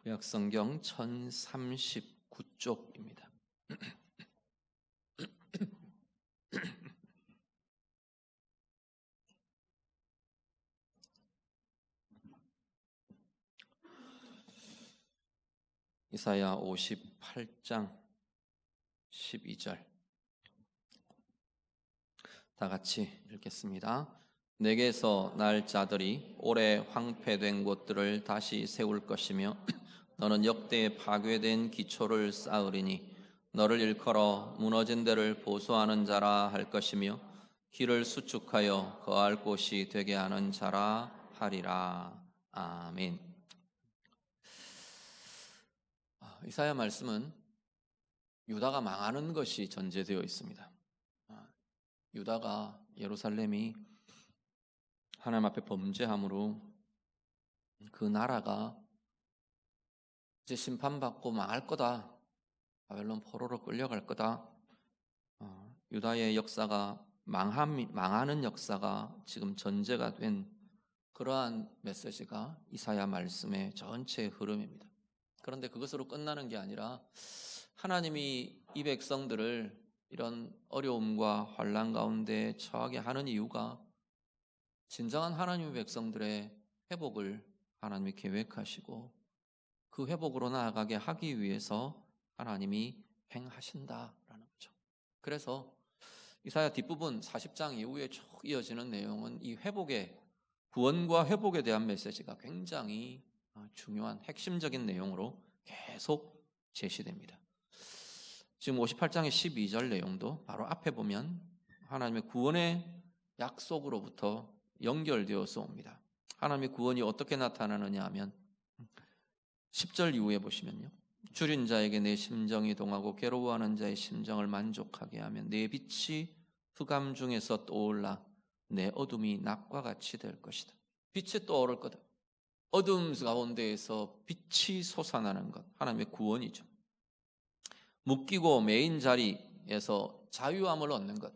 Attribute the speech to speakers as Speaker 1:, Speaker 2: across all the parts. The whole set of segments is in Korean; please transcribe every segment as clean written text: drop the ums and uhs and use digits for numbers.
Speaker 1: 구약성경 1039쪽입니다. 이사야 58장 12절 다 같이 읽겠습니다. 내게서 날 자들이 오래 황폐된 곳들을 다시 세울 것이며 너는 역대 파괴된 기초를 쌓으리니 너를 일컬어 무너진 데를 보수하는 자라 할 것이며 길을 수축하여 거할 곳이 되게 하는 자라 하리라. 아멘. 이사야 말씀은 유다가 망하는 것이 전제되어 있습니다. 유다가 예루살렘이 하나님 앞에 범죄함으로 그 나라가 이제 심판받고 망할 거다. 바벨론 포로로 끌려갈 거다. 유다의 역사가 망하는 역사가 지금 전제가 된 그러한 메시지가 이사야 말씀의 전체 흐름입니다. 그런데 그것으로 끝나는 게 아니라 하나님이 이 백성들을 이런 어려움과 환난 가운데 처하게 하는 이유가 진정한 하나님의 백성들의 회복을 하나님이 계획하시고 그 회복으로 나아가게 하기 위해서 하나님이 행하신다라는 거죠. 그래서 이사야 뒷부분 40장 이후에 쭉 이어지는 내용은 이 회복의 구원과 회복에 대한 메시지가 굉장히 중요한 핵심적인 내용으로 계속 제시됩니다. 지금 58장의 12절 내용도 바로 앞에 보면 하나님의 구원의 약속으로부터 연결되어서 옵니다. 하나님의 구원이 어떻게 나타나느냐 하면 10절 이후에 보시면요, 줄인 자에게 내 심정이 동하고 괴로워하는 자의 심정을 만족하게 하면 내 빛이 흑암 중에서 떠올라 내 어둠이 낮과 같이 될 것이다. 빛이 떠오를 거다. 어둠 가운데에서 빛이 솟아나는 것, 하나님의 구원이죠. 묶이고 매인 자리에서 자유함을 얻는 것,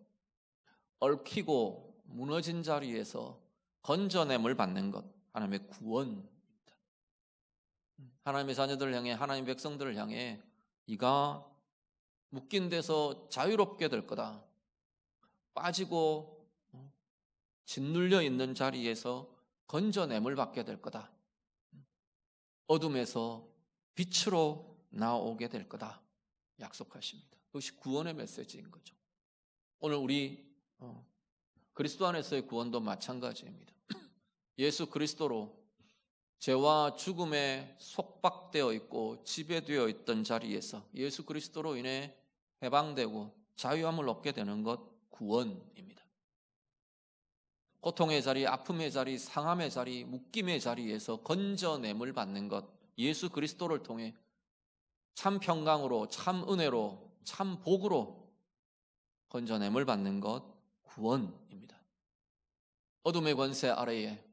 Speaker 1: 얽히고 무너진 자리에서 건져냄을 받는 것, 하나님의 구원입니다. 하나님의 자녀들을 향해, 하나님의 백성들을 향해 네가 묶인 데서 자유롭게 될 거다. 빠지고 짓눌려 있는 자리에서 건져냄을 받게 될 거다. 어둠에서 빛으로 나오게 될 거다. 약속하십니다. 그것이 구원의 메시지인 거죠. 오늘 우리 그리스도 안에서의 구원도 마찬가지입니다. 예수 그리스도로 죄와 죽음에 속박되어 있고 지배되어 있던 자리에서 예수 그리스도로 인해 해방되고 자유함을 얻게 되는 것, 구원입니다. 고통의 자리, 아픔의 자리, 상함의 자리, 묶임의 자리에서 건져냄을 받는 것, 예수 그리스도를 통해 참 평강으로, 참 은혜로, 참 복으로 건져냄을 받는 것, 구원입니다. 어둠의 권세 아래에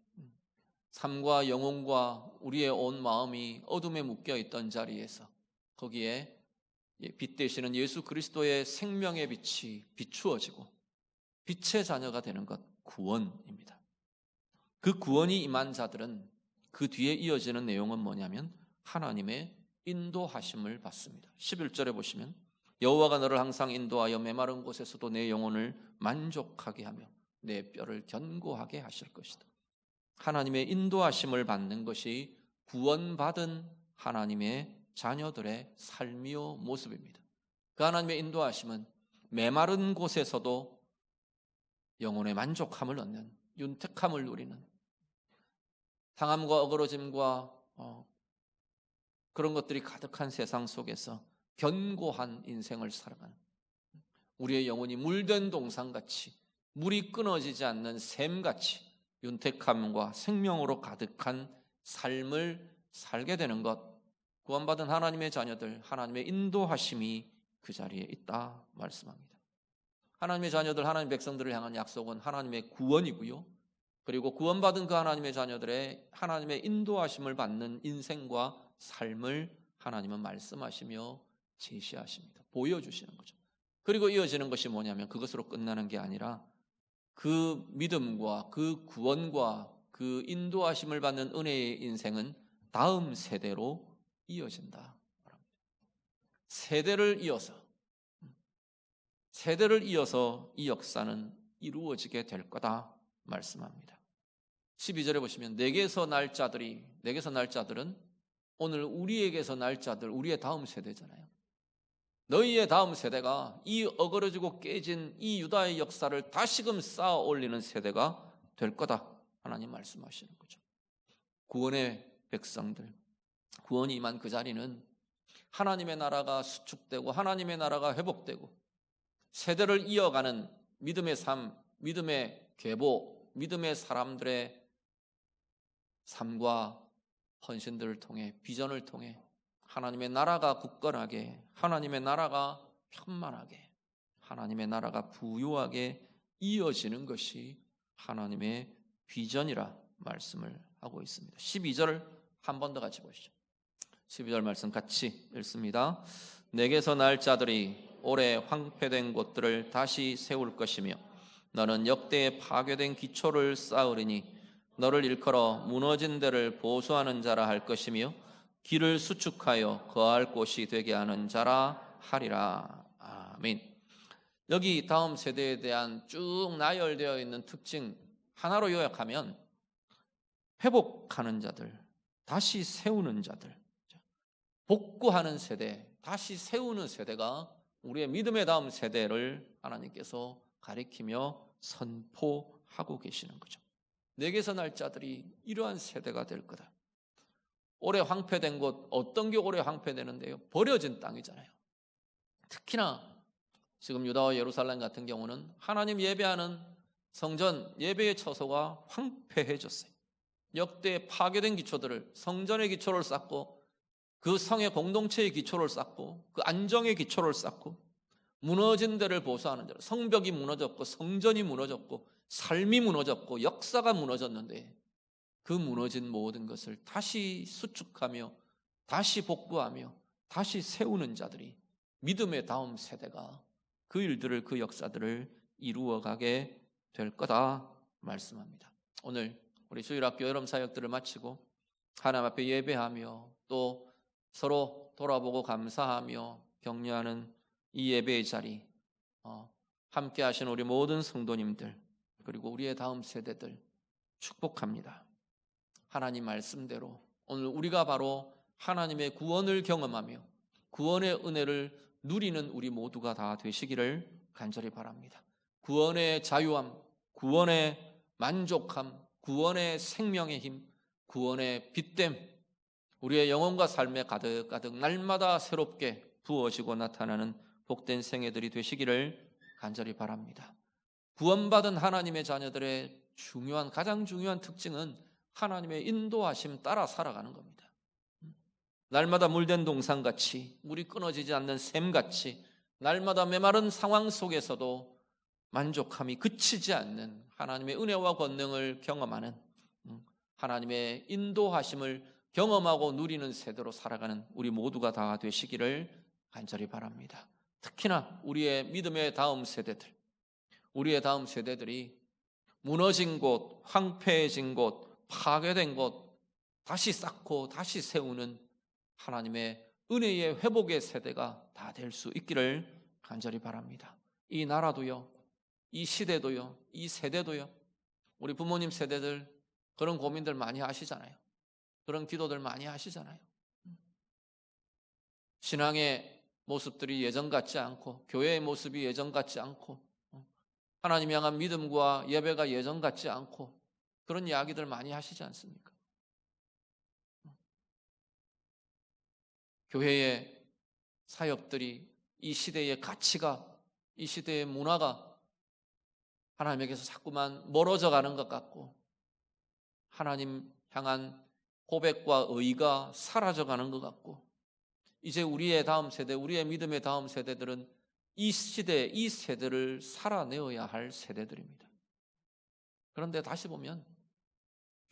Speaker 1: 삶과 영혼과 우리의 온 마음이 어둠에 묶여있던 자리에서 거기에 빛 되시는 예수 그리스도의 생명의 빛이 비추어지고 빛의 자녀가 되는 것, 구원입니다. 그 구원이 임한 자들은 그 뒤에 이어지는 내용은 뭐냐면 하나님의 인도하심을 받습니다. 11절에 보시면 여호와가 너를 항상 인도하여 메마른 곳에서도 내 영혼을 만족하게 하며 내 뼈를 견고하게 하실 것이다. 하나님의 인도하심을 받는 것이 구원받은 하나님의 자녀들의 삶이요 모습입니다. 그 하나님의 인도하심은 메마른 곳에서도 영혼의 만족함을 얻는, 윤택함을 누리는, 당함과 어그러짐과 그런 것들이 가득한 세상 속에서 견고한 인생을 살아가는, 우리의 영혼이 물된 동산같이 물이 끊어지지 않는 샘같이 윤택함과 생명으로 가득한 삶을 살게 되는 것, 구원받은 하나님의 자녀들, 하나님의 인도하심이 그 자리에 있다 말씀합니다. 하나님의 자녀들, 하나님의 백성들을 향한 약속은 하나님의 구원이고요, 그리고 구원받은 그 하나님의 자녀들의 하나님의 인도하심을 받는 인생과 삶을 하나님은 말씀하시며 제시하십니다. 보여주시는 거죠. 그리고 이어지는 것이 뭐냐면 그것으로 끝나는 게 아니라 그 믿음과 그 구원과 그 인도하심을 받는 은혜의 인생은 다음 세대로 이어진다. 세대를 이어서 이 역사는 이루어지게 될 거다 말씀합니다. 12절에 보시면 내게서 날 자들은 오늘 우리에게서 날 자들, 우리의 다음 세대잖아요. 너희의 다음 세대가 이 어그러지고 깨진 이 유다의 역사를 다시금 쌓아 올리는 세대가 될 거다. 하나님 말씀하시는 거죠. 구원의 백성들, 구원이 임한 그 자리는 하나님의 나라가 수축되고 하나님의 나라가 회복되고 세대를 이어가는 믿음의 삶, 믿음의 계보, 믿음의 사람들의 삶과 헌신들을 통해, 비전을 통해 하나님의 나라가 굳건하게, 하나님의 나라가 편만하게, 하나님의 나라가 부유하게 이어지는 것이 하나님의 비전이라 말씀을 하고 있습니다. 12절 한 번 더 같이 보시죠. 12절 말씀 같이 읽습니다. 내게서 날 자들이 오래 황폐된 곳들을 다시 세울 것이며 너는 역대에 파괴된 기초를 쌓으리니 너를 일컬어 무너진 데를 보수하는 자라 할 것이며 길을 수축하여 거할 곳이 되게 하는 자라 하리라. 아멘. 여기 다음 세대에 대한 쭉 나열되어 있는 특징 하나로 요약하면 회복하는 자들, 다시 세우는 자들, 복구하는 세대, 다시 세우는 세대가 우리의 믿음의 다음 세대를 하나님께서 가리키며 선포하고 계시는 거죠. 내게서 날 자들이 이러한 세대가 될 거다. 오래 황폐된 곳, 어떤 게 오래 황폐되는데요? 버려진 땅이잖아요. 특히나 지금 유다와 예루살렘 같은 경우는 하나님 예배하는 성전, 예배의 처소가 황폐해졌어요. 역대 파괴된 기초들을, 성전의 기초를 쌓고 그 성의 공동체의 기초를 쌓고 그 안정의 기초를 쌓고 무너진 데를 보수하는 자로, 성벽이 무너졌고 성전이 무너졌고 삶이 무너졌고 역사가 무너졌는데 그 무너진 모든 것을 다시 수축하며 다시 복구하며 다시 세우는 자들이 믿음의 다음 세대가 그 일들을, 그 역사들을 이루어가게 될 거다 말씀합니다. 오늘 우리 주일학교 여름 사역들을 마치고 하나님 앞에 예배하며 또 서로 돌아보고 감사하며 격려하는 이 예배의 자리, 함께 하신 우리 모든 성도님들 그리고 우리의 다음 세대들 축복합니다. 하나님 말씀대로 오늘 우리가 바로 하나님의 구원을 경험하며 구원의 은혜를 누리는 우리 모두가 다 되시기를 간절히 바랍니다. 구원의 자유함, 구원의 만족함, 구원의 생명의 힘, 구원의 빛됨, 우리의 영혼과 삶에 가득가득 날마다 새롭게 부어지고 나타나는 복된 생애들이 되시기를 간절히 바랍니다. 구원받은 하나님의 자녀들의 가장 중요한 특징은 하나님의 인도하심 따라 살아가는 겁니다. 날마다 물된 동산같이, 물이 끊어지지 않는 샘같이 날마다 메마른 상황 속에서도 만족함이 그치지 않는 하나님의 은혜와 권능을 경험하는, 하나님의 인도하심을 경험하고 누리는 세대로 살아가는 우리 모두가 다 되시기를 간절히 바랍니다. 특히나 우리의 믿음의 다음 세대들, 우리의 다음 세대들이 무너진 곳, 황폐해진 곳, 파괴된 곳 다시 쌓고 다시 세우는 하나님의 은혜의 회복의 세대가 다 될 수 있기를 간절히 바랍니다. 이 나라도요, 이 시대도요, 이 세대도요, 우리 부모님 세대들 그런 고민들 많이 하시잖아요. 그런 기도들 많이 하시잖아요. 신앙의 모습들이 예전 같지 않고, 교회의 모습이 예전 같지 않고, 하나님 향한 믿음과 예배가 예전 같지 않고, 그런 이야기들 많이 하시지 않습니까? 교회의 사역들이, 이 시대의 가치가, 이 시대의 문화가 하나님에게서 자꾸만 멀어져 가는 것 같고, 하나님 향한 고백과 의가 사라져 가는 것 같고, 이제 우리의 다음 세대, 우리의 믿음의 다음 세대들은 이 시대, 이 세대를 살아내어야 할 세대들입니다. 그런데 다시 보면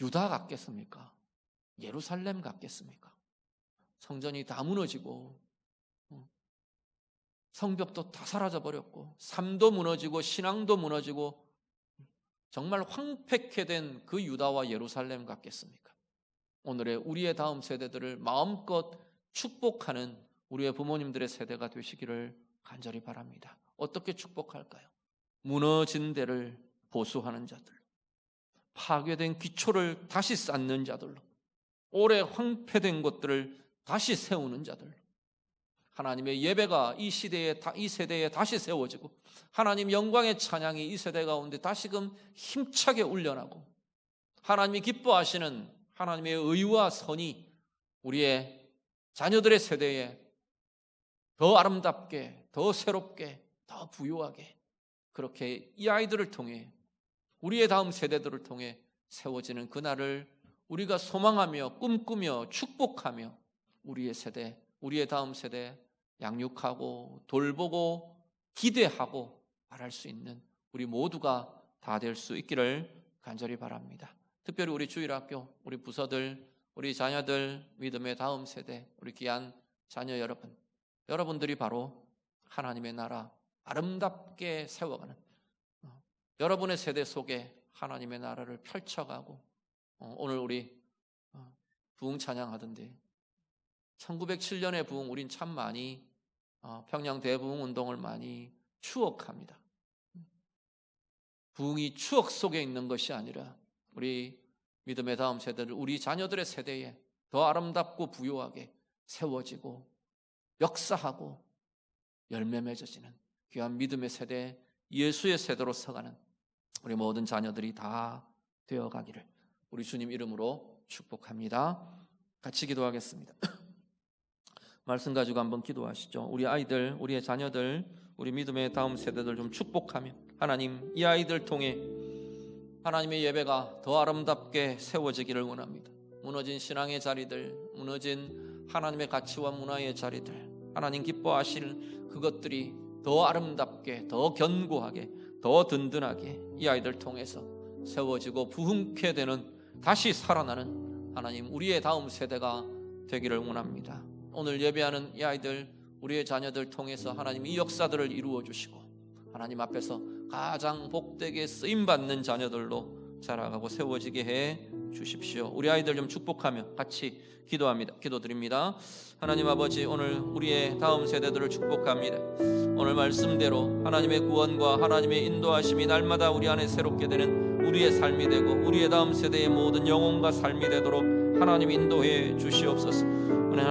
Speaker 1: 유다 같겠습니까? 예루살렘 같겠습니까? 성전이 다 무너지고 성벽도 다 사라져 버렸고 삶도 무너지고 신앙도 무너지고 정말 황폐케 된 그 유다와 예루살렘 같겠습니까? 오늘의 우리의 다음 세대들을 마음껏 축복하는 우리의 부모님들의 세대가 되시기를 간절히 바랍니다. 어떻게 축복할까요? 무너진 데를 보수하는 자들로, 파괴된 기초를 다시 쌓는 자들로, 오래 황폐된 것들을 다시 세우는 자들로, 하나님의 예배가 이 세대에 다시 세워지고 하나님 영광의 찬양이 이 세대 가운데 다시금 힘차게 울려나고 하나님이 기뻐하시는 하나님의 의와 선이 우리의 자녀들의 세대에 더 아름답게, 더 새롭게, 더 부유하게 그렇게 이 아이들을 통해 우리의 다음 세대들을 통해 세워지는 그날을 우리가 소망하며 꿈꾸며 축복하며 우리의 세대, 우리의 다음 세대 양육하고 돌보고 기대하고 바랄 수 있는 우리 모두가 다 될 수 있기를 간절히 바랍니다. 특별히 우리 주일학교, 우리 부서들, 우리 자녀들, 믿음의 다음 세대, 우리 귀한 자녀 여러분, 여러분들이 바로 하나님의 나라 아름답게 세워가는 여러분의 세대 속에 하나님의 나라를 펼쳐가고 오늘 우리 부흥 찬양하던데 1907년의 부흥 우린 참 많이 평양 대부흥 운동을 많이 추억합니다. 부흥이 추억 속에 있는 것이 아니라 우리 믿음의 다음 세대를 우리 자녀들의 세대에 더 아름답고 부유하게 세워지고 역사하고 열매 맺어지는 귀한 믿음의 세대, 예수의 세대로 서가는 우리 모든 자녀들이 다 되어가기를 우리 주님 이름으로 축복합니다. 같이 기도하겠습니다. 말씀 가지고 한번 기도하시죠. 우리 아이들, 우리의 자녀들, 우리 믿음의 다음 세대들 좀 축복하며 하나님 이 아이들 통해 하나님의 예배가 더 아름답게 세워지기를 원합니다. 무너진 신앙의 자리들, 무너진 하나님의 가치와 문화의 자리들, 하나님 기뻐하실 그것들이 더 아름답게, 더 견고하게, 더 든든하게 이 아이들 통해서 세워지고 부흥케 되는 다시 살아나는 하나님 우리의 다음 세대가 되기를 원합니다. 오늘 예배하는 이 아이들, 우리의 자녀들 통해서 하나님 이 역사들을 이루어 주시고 하나님 앞에서 가장 복되게 쓰임받는 자녀들로 자라가고 세워지게 해 주십시오. 우리 아이들 좀 축복하며 같이 기도합니다. 기도드립니다. 하나님 아버지, 오늘 우리의 다음 세대들을 축복합니다. 오늘 말씀대로 하나님의 구원과 하나님의 인도하심이 날마다 우리 안에 새롭게 되는 우리의 삶이 되고 우리의 다음 세대의 모든 영혼과 삶이 되도록 하나님 인도해 주시옵소서. 하나님